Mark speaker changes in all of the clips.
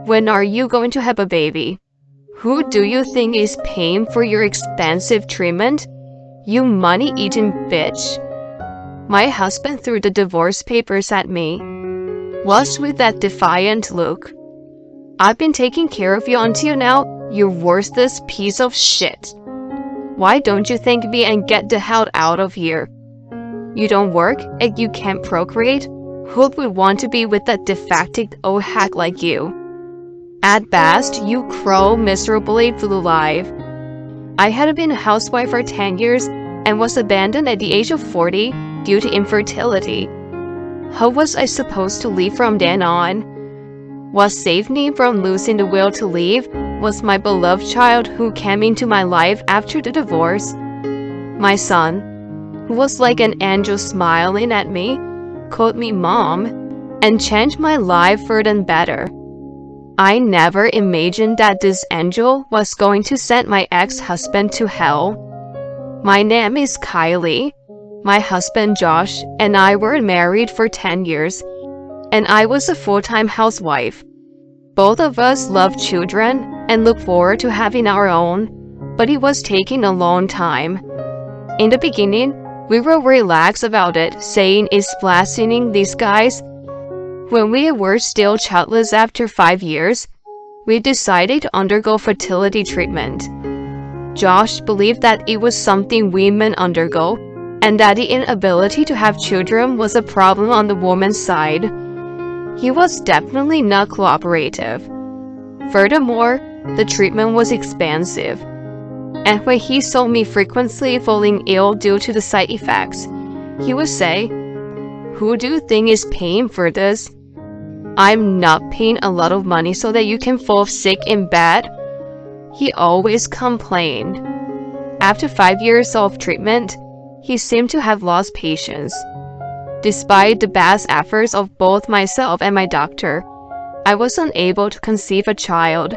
Speaker 1: When are you going to have a baby? Who do you think is paying for your expensive treatment? You money-eating bitch. My husband threw the divorce papers at me. What's with that defiant look? I've been taking care of you until now, you worthless piece of shit. Why don't you thank me and get the hell out of here? You don't work and you can't procreate? Who would want to be with a defective old hack like you? At best, you crow miserably through life. I had been a housewife for 10 years and was abandoned at the age of 40 due to infertility. How was I supposed to live from then on? What saved me from losing the will to live was my beloved child who came into my life after the divorce. My son, who was like an angel smiling at me, called me mom, and changed my life for the better. I never imagined that this angel was going to send my ex-husband to hell. My name is Kylie. My husband Josh and I were married for 10 years, and I was a full-time housewife. Both of us love children and look forward to having our own, but it was taking a long time. In the beginning, we were relaxed about it, saying it's blessing in disguise. When we were still childless after 5 years, we decided to undergo fertility treatment. Josh believed that it was something women undergo, and that the inability to have children was a problem on the woman's side. He was definitely not cooperative. Furthermore, the treatment was expensive. And when he saw me frequently falling ill due to the side effects, he would say, "Who do you think is paying for this? I'm not paying a lot of money so that you can fall sick in bed." He always complained. After 5 years of treatment, he seemed to have lost patience. Despite the best efforts of both myself and my doctor, I was unable to conceive a child,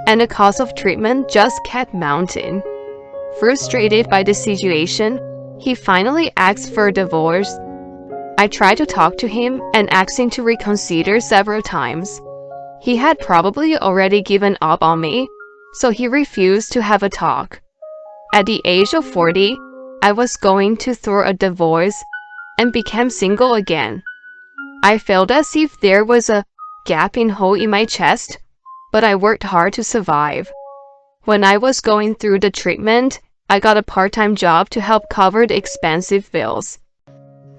Speaker 1: and the cost of treatment just kept mounting. Frustrated by the situation, he finally asked for a divorce. I tried to talk to him and asked him to reconsider several times. He had probably already given up on me, so he refused to have a talk. At the age of 40, I was going to throw a divorce and became single again. I felt as if there was a gaping hole in my chest, but I worked hard to survive. When I was going through the treatment, I got a part-time job to help cover the expensive bills.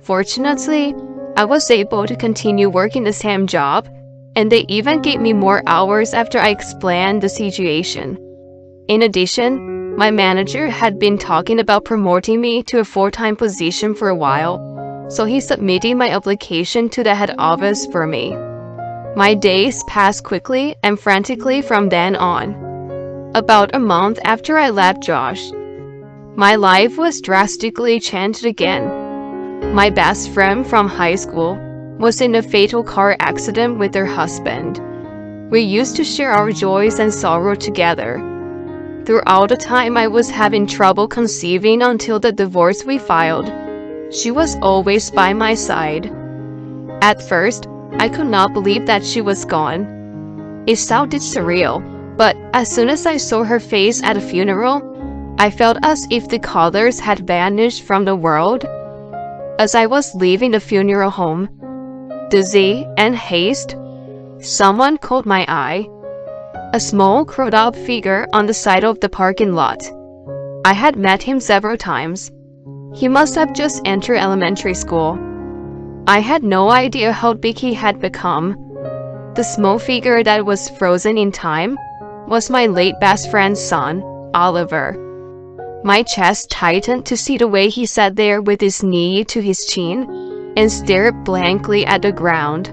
Speaker 1: Fortunately, I was able to continue working the same job, and they even gave me more hours after I explained the situation. In addition, my manager had been talking about promoting me to a full-time position for a while, so he submitted my application to the head office for me. My days passed quickly and frantically from then on. About a month after I left Josh, my life was drastically changed again. My best friend from high school was in a fatal car accident with her husband. We used to share our joys and sorrow together. Throughout the time I was having trouble conceiving until the divorce we filed, she was always by my side. At first, I could not believe that she was gone. It sounded surreal, but as soon as I saw her face at a funeral, I felt as if the colors had vanished from the world. As I was leaving the funeral home, dizzy and haste, someone caught my eye. A small, curled-up figure on the side of the parking lot. I had met him several times. He must have just entered elementary school. I had no idea how big he had become. The small figure that was frozen in time was my late best friend's son, Oliver. My chest tightened to see the way he sat there with his knee to his chin and stared blankly at the ground.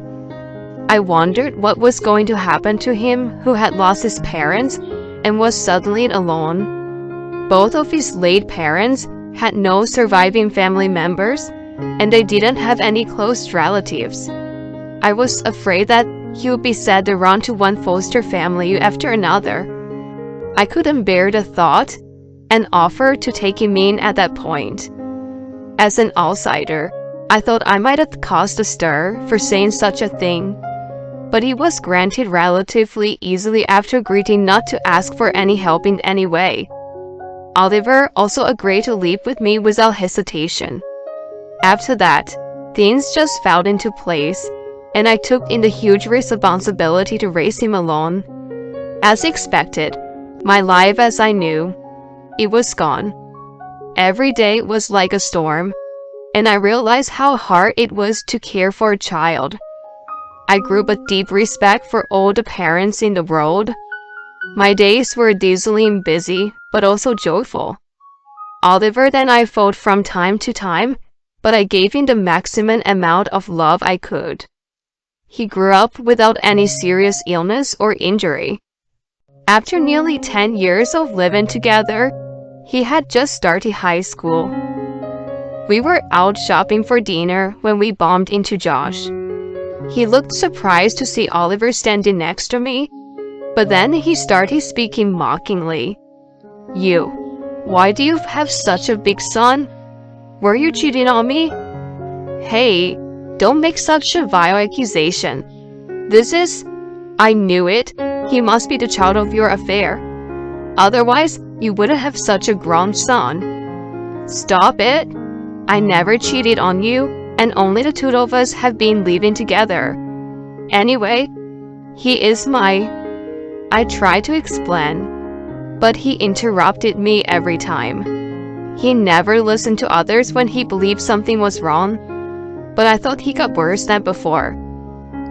Speaker 1: I wondered what was going to happen to him who had lost his parents and was suddenly alone. Both of his late parents had no surviving family members, and they didn't have any close relatives. I was afraid that he would be sent around to one foster family after another. I couldn't bear the thought and offered to take him in at that point. As an outsider, I thought I might have caused a stir for saying such a thing. but he was granted relatively easily after agreeing not to ask for any help in any way. Oliver also agreed to live with me without hesitation. After that, things just fell into place, and I took in the huge responsibility to raise him alone. As expected, my life as I knew, it was gone. Every day was like a storm, and I realized how hard it was to care for a child. I grew a deep respect for all the parents in the world. My days were dazzling busy, but also joyful. Oliver and I fought from time to time, but I gave him the maximum amount of love I could. He grew up without any serious illness or injury. After nearly 10 years of living together, he had just started high school. We were out shopping for dinner when we bumped into Josh. He looked surprised to see Oliver standing next to me, but then he started speaking mockingly. "You, why do you have such a big son? Were you cheating on me?" "Hey, don't make such a vile accusation. I knew it. He must be the child of your affair. Otherwise, you wouldn't have such a grown son." "Stop it. I never cheated on you, and only the two of us have been living together. Anyway, he is I tried to explain, but he interrupted me every time. He never listened to others when he believed something was wrong, but I thought he got worse than before.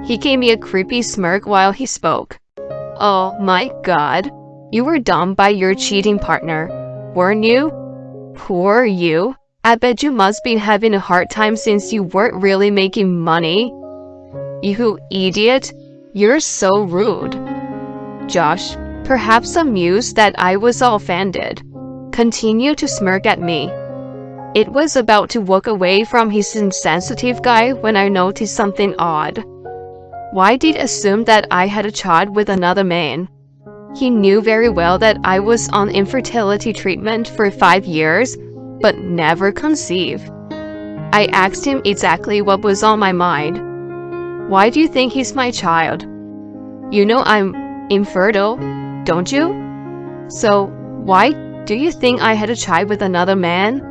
Speaker 1: He gave me a creepy smirk while he spoke. "Oh my God, you were dumped by your cheating partner, weren't you? Poor you. I bet you must be having a hard time since you weren't really making money. You idiot, you're so rude." Josh, perhaps amused that I was offended, continued to smirk at me. It was about to walk away from his insensitive guy when I noticed something odd. Why did he assume that I had a child with another man? He knew very well that I was on infertility treatment for 5 years, but never conceived. I asked him exactly what was on my mind. "Why do you think he's my child? You know I'm infertile, don't you? So why do you think I had a child with another man?"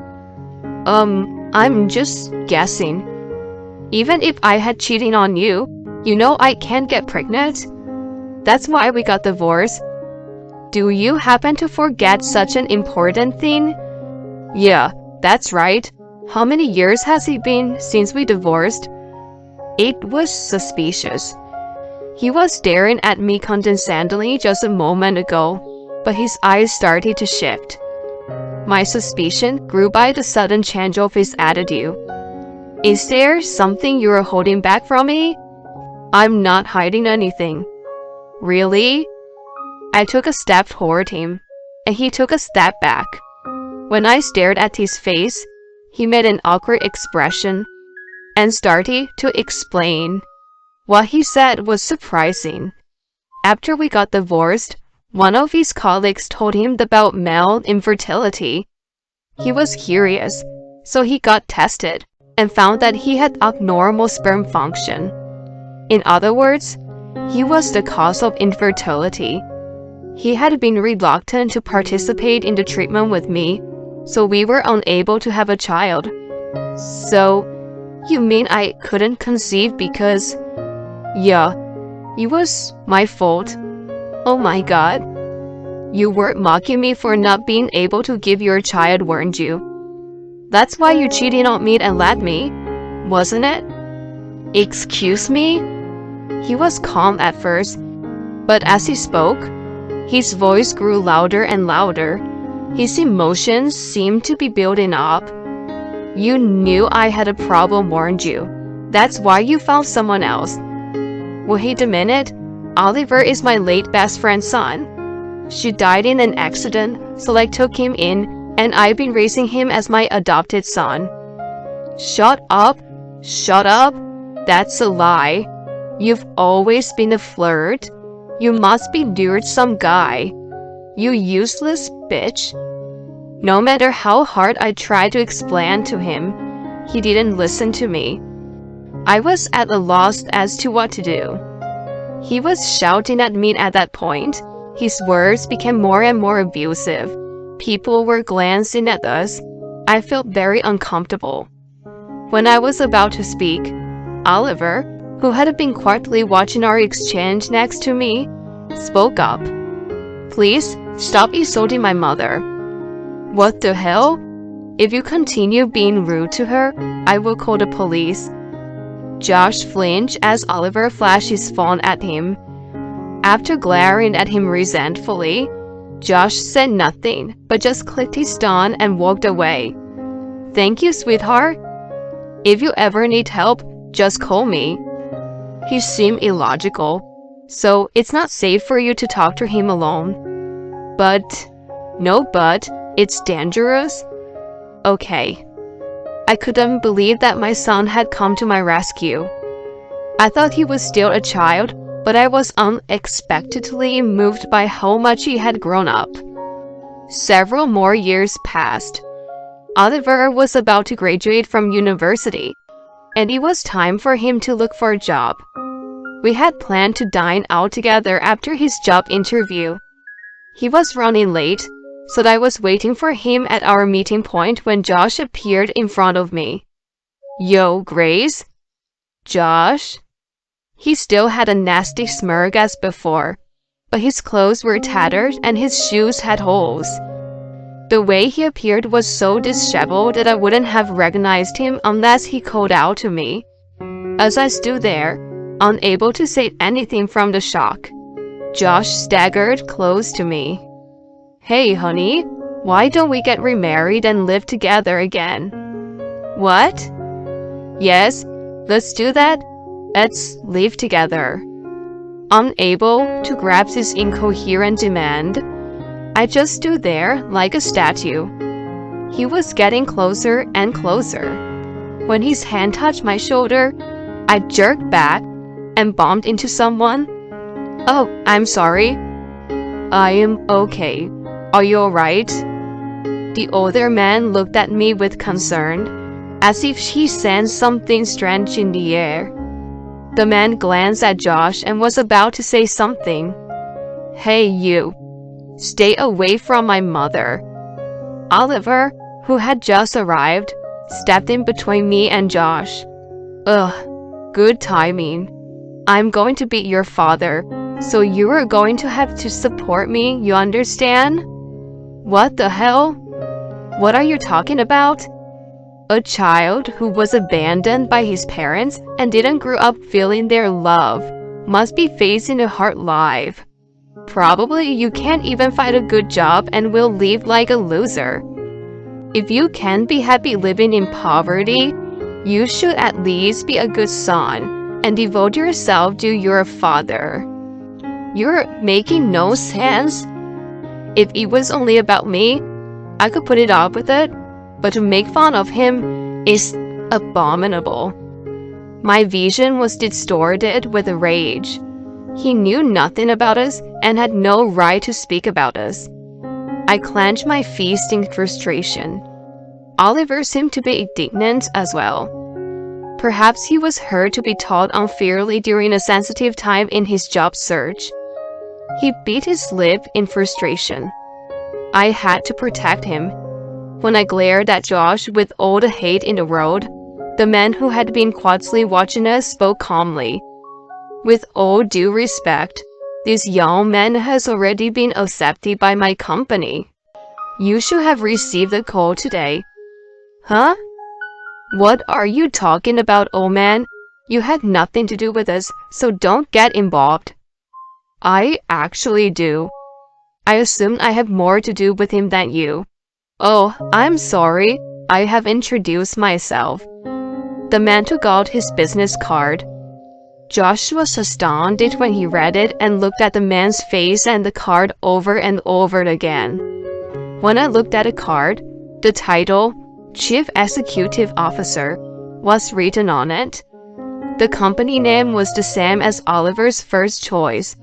Speaker 1: I'm just guessing. Even if I had cheating on you, you know I can't get pregnant. That's why we got divorced. Do you happen to forget such an important thing? Yeah, that's right. How many years has it been since we divorced? It was suspicious. He was staring at me condescendingly just a moment ago, but his eyes started to shift. My suspicion grew by the sudden change of his attitude. "Is there something you're holding back from me?" "I'm not hiding anything." "Really?" I took a step toward him, and he took a step back. When I stared at his face, he made an awkward expression and started to explain. What he said was surprising. After we got divorced, one of his colleagues told him about male infertility. He was curious, so he got tested and found that he had abnormal sperm function. In other words, he was the cause of infertility. He had been reluctant to participate in the treatment with me, so we were unable to have a child. "So, you mean I couldn't conceive because—" "Yeah, it was my fault." "Oh my God. You were mocking me for not being able to give your child, weren't you? That's why you cheated on me and led me, wasn't it?" "Excuse me?" He was calm at first, but as he spoke, his voice grew louder and louder. His emotions seemed to be building up. "You knew I had a problem, weren't you? That's why you found someone else." "Wait a minute. Oliver is my late best friend's son. She died in an accident, so I took him in, and I've been raising him as my adopted son." "Shut up. Shut up. That's a lie. You've always been a flirt. You must be lured some guy. You useless bitch." No matter how hard I tried to explain to him, he didn't listen to me. I was at a loss as to what to do. He was shouting at me at that point. His words became more and more abusive. People were glancing at us. I felt very uncomfortable. When I was about to speak, Oliver, who had been quietly watching our exchange next to me, spoke up. "Please, stop insulting my mother." "What the hell? If you continue being rude to her, I will call the police." Josh flinched as Oliver flashed his phone at him. After glaring at him resentfully, Josh said nothing, but just clicked his thumb and walked away. "Thank you, sweetheart. If you ever need help, just call me." He seemed illogical, so it's not safe for you to talk to him alone. But it's dangerous. Okay. I couldn't believe that my son had come to my rescue. I thought he was still a child, but I was unexpectedly moved by how much he had grown up. Several more years passed. Oliver was about to graduate from university, and it was time for him to look for a job. We had planned to dine out together after his job interview. He was running late, so I was waiting for him at our meeting point when Josh appeared in front of me. "Yo, Grace?" "Josh?" He still had a nasty smirk as before, but his clothes were tattered and his shoes had holes. The way he appeared was so disheveled that I wouldn't have recognized him unless he called out to me. As I stood there, unable to say anything from the shock, Josh staggered close to me. "Hey, honey, why don't we get remarried and live together again?" "What?" "Yes, let's do that. Let's live together." Unable to grasp his incoherent demand, I just stood there like a statue. He was getting closer and closer. When his hand touched my shoulder, I jerked back and bumped into someone. "Oh, I'm sorry." "I am okay. Are you alright?" The older man looked at me with concern, as if he sensed something strange in the air. The man glanced at Josh and was about to say something. "Hey, you. Stay away from my mother." Oliver, who had just arrived, stepped in between me and Josh. "Ugh, good timing. I'm going to be your father, so you are going to have to support me, you understand?" "What the hell? What are you talking about?" A child who was abandoned by his parents and didn't grow up feeling their love must be facing a hard life. Probably you can't even find a good job and will live like a loser. If you can't be happy living in poverty, you should at least be a good son and devote yourself to your father. You're making no sense. If it was only about me, I could put it up with it, but to make fun of him is abominable. My vision was distorted with rage. He knew nothing about us and had no right to speak about us. I clenched my fist in frustration. Oliver seemed to be indignant as well. Perhaps he was hurt to be taught unfairly during a sensitive time in his job search. He bit his lip in frustration. I had to protect him. When I glared at Josh with all the hate in the world, the man who had been quietly watching us spoke calmly. "With all due respect, this young man has already been accepted by my company. You should have received a call today." "Huh? What are you talking about, old man? You had nothing to do with us, so don't get involved." "I actually do. I assume I have more to do with him than you." "Oh, I'm sorry. I have introduced myself." The man took out his business card. Josh was astounded when he read it and looked at the man's face and the card over and over again. When I looked at the card, the title, Chief Executive Officer, was written on it. The company name was the same as Oliver's first choice.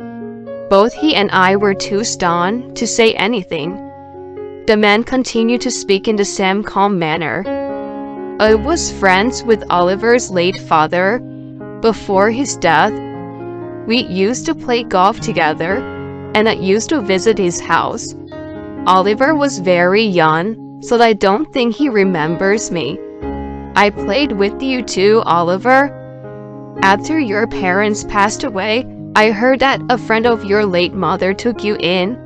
Speaker 1: Both he and I were too stunned to say anything. The man continued to speak in the same calm manner. "I was friends with Oliver's late father before his death. We used to play golf together, and I used to visit his house. Oliver was very young, so I don't think he remembers me. I played with you too, Oliver. After your parents passed away, I heard that a friend of your late mother took you in.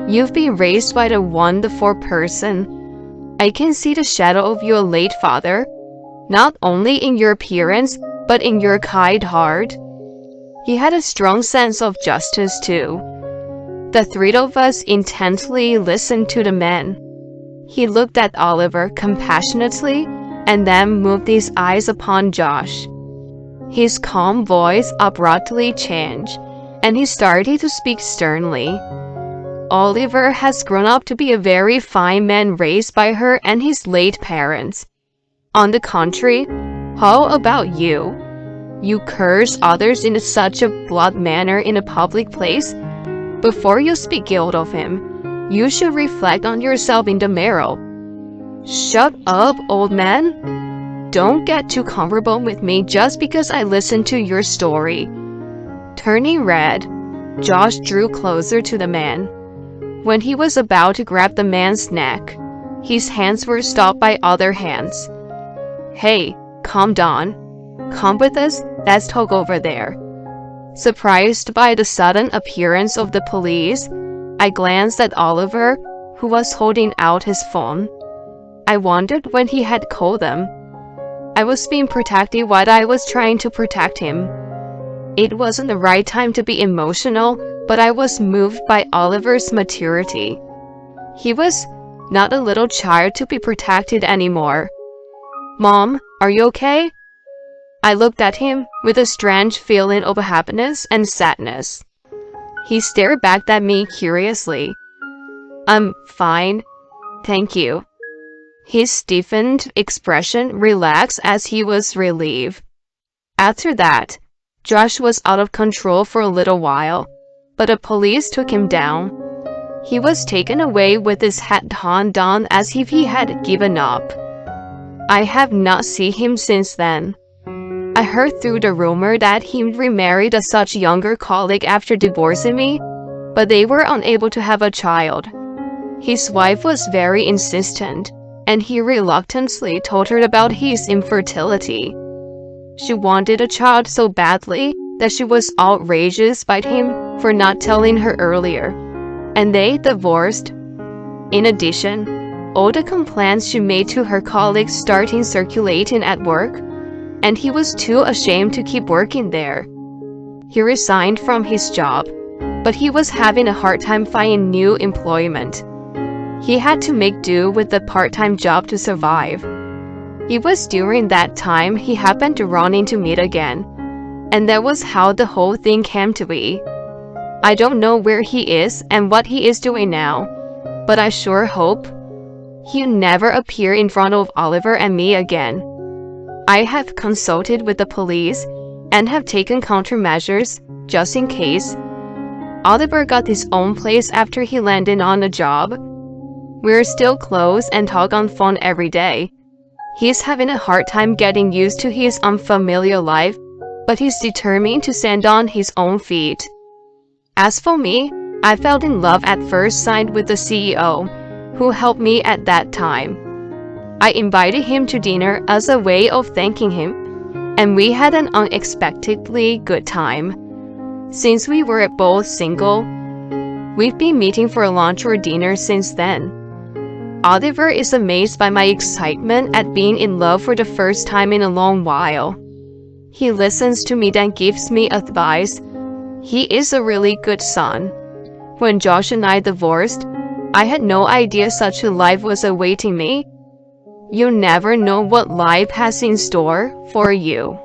Speaker 1: You've been raised by the wonderful person. I can see the shadow of your late father, not only in your appearance, but in your kind heart. He had a strong sense of justice too. The three of us intently listened to the man. He looked at Oliver compassionately and then moved his eyes upon Josh. His calm voice abruptly changed, and he started to speak sternly. Oliver has grown up to be a very fine man raised by her and his late parents. On the contrary, how about you? You curse others in such a blunt manner in a public place. Before you speak ill of him, you should reflect on yourself in the mirror. Shut up, old man. Don't get too comfortable with me just because I listened to your story. Turning red, Josh drew closer to the man. When he was about to grab the man's neck, his hands were stopped by other hands. Hey, calm down. Come with us, let's talk over there. Surprised by the sudden appearance of the police, I glanced at Oliver, who was holding out his phone. I wondered when he had called them. I was being protective while I was trying to protect him. It wasn't the right time to be emotional, but I was moved by Oliver's maturity. He was not a little child to be protected anymore. Mom, are you okay? I looked at him with a strange feeling of happiness and sadness. He stared back at me curiously. I'm fine, thank you. His stiffened expression relaxed as he was relieved. After that, Josh was out of control for a little while, but the police took him down. He was taken away with his head hung down as if he had given up. I have not seen him since then. I heard through the rumor that he remarried a such younger colleague after divorcing me, but they were unable to have a child. His wife was very insistent, and he reluctantly told her about his infertility. She wanted a child so badly that she was outrageous by him for not telling her earlier, and they divorced. In addition, all the complaints she made to her colleagues started circulating at work, and he was too ashamed to keep working there. He resigned from his job, but he was having a hard time finding new employment. He had to make do with the part-time job to survive. It was during that time he happened to run into me again, and that was how the whole thing came to be. I don't know where he is and what he is doing now, but I sure hope he'll never appear in front of Oliver and me again. I have consulted with the police and have taken countermeasures just in case. Oliver got his own place after he landed on a job. We're still close and talk on phone every day. He's having a hard time getting used to his unfamiliar life, but he's determined to stand on his own feet. As for me, I fell in love at first sight with the CEO, who helped me at that time. I invited him to dinner as a way of thanking him, and we had an unexpectedly good time. Since we were both single, we've been meeting for lunch or dinner since then. Oliver is amazed by my excitement at being in love for the first time in a long while. He listens to me and gives me advice. He is a really good son. When Josh and I divorced, I had no idea such a life was awaiting me. You never know what life has in store for you.